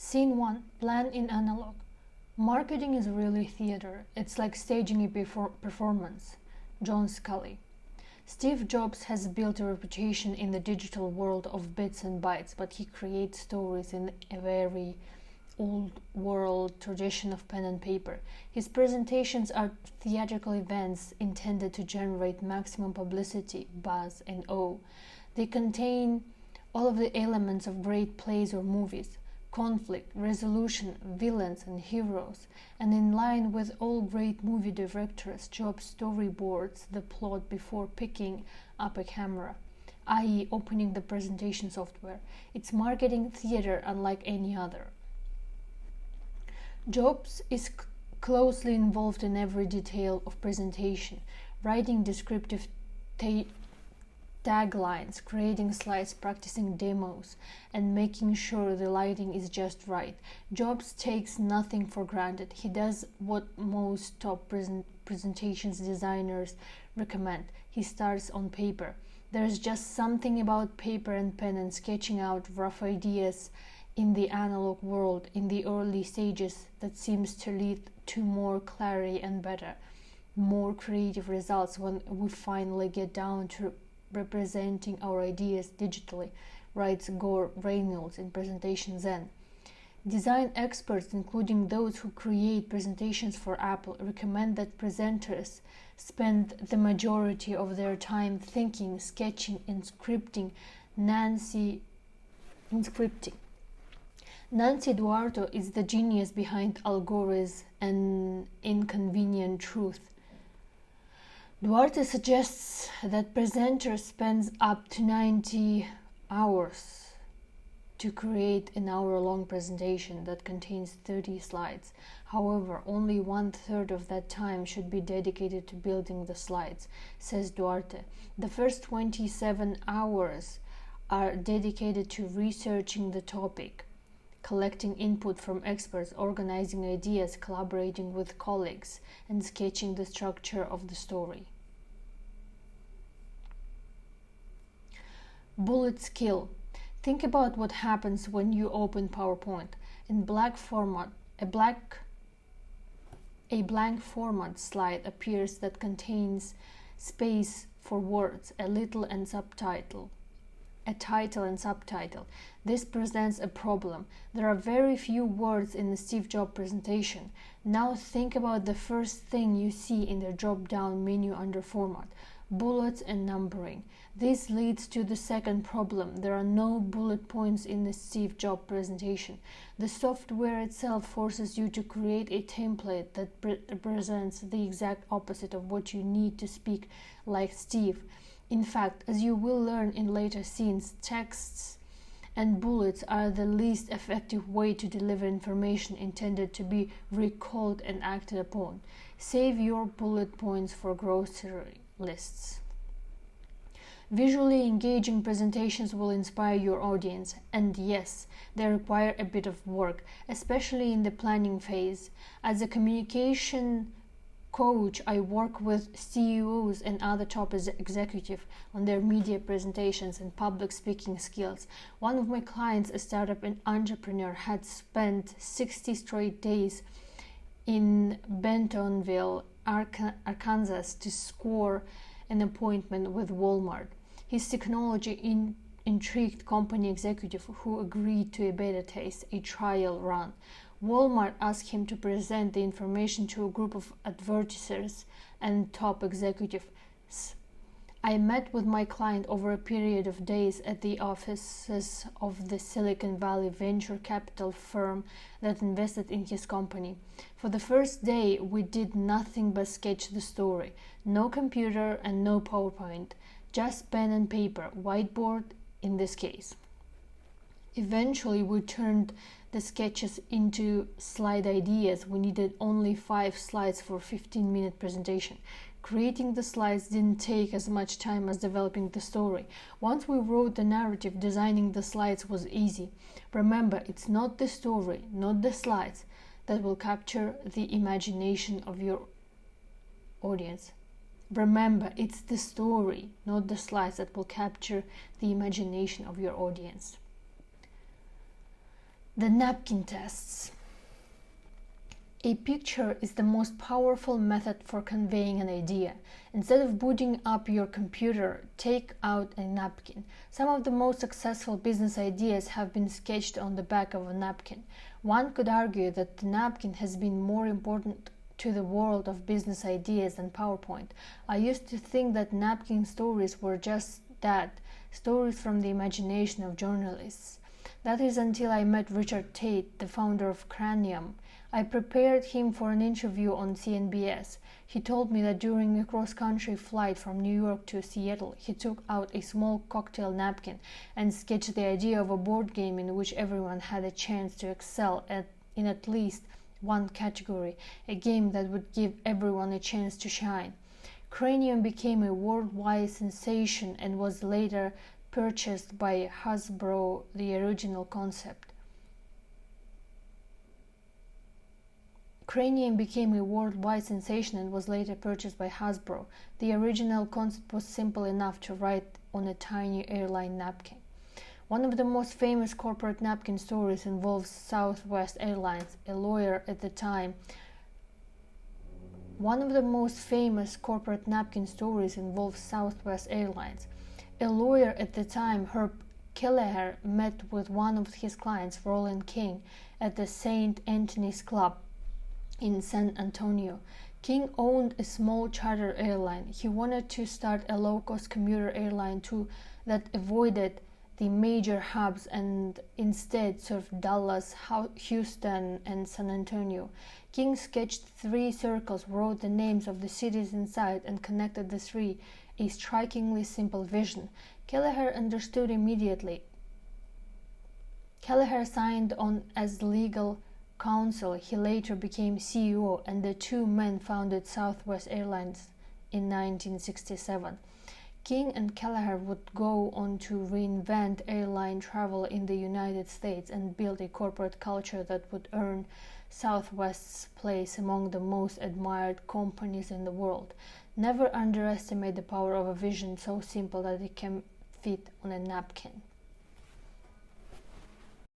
Scene 1. Plan in analog. Marketing is really theater. It's like staging a performance. John Scully. Steve Jobs has built a reputation in the digital world of bits and bytes, but he creates stories in a very old world tradition of pen and paper. His presentations are theatrical events intended to generate maximum publicity, buzz, and awe. They contain all of the elements of great plays or movies: conflict, resolution, villains, and heroes. And in line with all great movie directors, Jobs storyboards the plot before picking up a camera, i.e. opening the presentation software. It's marketing theater unlike any other. Jobs is closely involved in every detail of presentation, writing descriptive taglines, creating slides, practicing demos, and making sure the lighting is just right. Jobs takes nothing for granted. He does what most top presentations designers recommend. He starts on paper. There's just something about paper and pen and sketching out rough ideas in the analog world in the early stages that seems to lead to more clarity and better, more creative results when we finally get down to representing our ideas digitally, writes Gore Reynolds in Presentation Zen. Design experts, including those who create presentations for Apple, recommend that presenters spend the majority of their time thinking, sketching, and scripting. Nancy Duarte is the genius behind Al Gore's An Inconvenient Truth. Duarte suggests that presenters spend up to 90 hours to create an hour-long presentation that contains 30 slides. However, only 1/3 of that time should be dedicated to building the slides, says Duarte. The first 27 hours are dedicated to researching the topic, collecting input from experts, organizing ideas, collaborating with colleagues, and sketching the structure of the story. Bullet skill. Think about what happens when you open PowerPoint. In black format, a blank format slide appears that contains space for words, a title and subtitle. This presents a problem. There are very few words in the Steve Jobs presentation. Now think about the first thing you see in the drop-down menu under Format: bullets and numbering. This leads to the second problem. There are no bullet points in the Steve Jobs presentation. The software itself forces you to create a template that represents the exact opposite of what you need to speak like Steve. In fact, as you will learn in later scenes, texts and bullets are the least effective way to deliver information intended to be recalled and acted upon. Save your bullet points for grocery lists. Visually engaging presentations will inspire your audience, and yes, they require a bit of work, especially in the planning phase. As a communication coach, I work with CEOs and other top executives on their media presentations and public speaking skills. One of my clients, a startup entrepreneur, had spent 60 straight days in Bentonville, Arkansas to score an appointment with Walmart. His technology intrigued company executive who agreed to a beta test, a trial run. Walmart asked him to present the information to a group of advertisers and top executives. I met with my client over a period of days at the offices of the Silicon Valley venture capital firm that invested in his company. For the first day, we did nothing but sketch the story. No computer and no PowerPoint, just pen and paper, whiteboard in this case. Eventually, we turned the sketches into slide ideas. We needed only 5 slides for a 15-minute presentation. Creating the slides didn't take as much time as developing the story. Once we wrote the narrative, designing the slides was easy. Remember, it's not the story, not the slides, that will capture the imagination of your audience. Remember, it's the story, not the slides, that will capture the imagination of your audience. The napkin tests. A picture is the most powerful method for conveying an idea. Instead of booting up your computer, take out a napkin. Some of the most successful business ideas have been sketched on the back of a napkin. One could argue that the napkin has been more important to the world of business ideas than PowerPoint. I used to think that napkin stories were just that, stories from the imagination of journalists. That is until I met Richard Tate, the founder of Cranium. I prepared him for an interview on CNBS. He told me that during a cross-country flight from New York to Seattle, he took out a small cocktail napkin and sketched the idea of a board game in which everyone had a chance to excel in at least one category, a game that would give everyone a chance to shine. Cranium became a worldwide sensation and was later purchased by Hasbro, the original concept. Cranium became a worldwide sensation and was later purchased by Hasbro. The original concept was simple enough to write on a tiny airline napkin. One of the most famous corporate napkin stories involves Southwest Airlines. A lawyer at the time Herb Kelleher, met with one of his clients, Roland King, at the St. Anthony's Club in San Antonio. King owned a small charter airline. He wanted to start a low-cost commuter airline too that avoided the major hubs and instead served Dallas, Houston, and San Antonio. King sketched 3 circles, wrote the names of the cities inside, and connected the 3, a strikingly simple vision. Kelleher understood immediately. Kelleher signed on as legal counsel. He later became CEO, and the 2 men founded Southwest Airlines in 1967. King and Kelleher would go on to reinvent airline travel in the United States and build a corporate culture that would earn Southwest's place among the most admired companies in the world. Never underestimate the power of a vision so simple that it can fit on a napkin.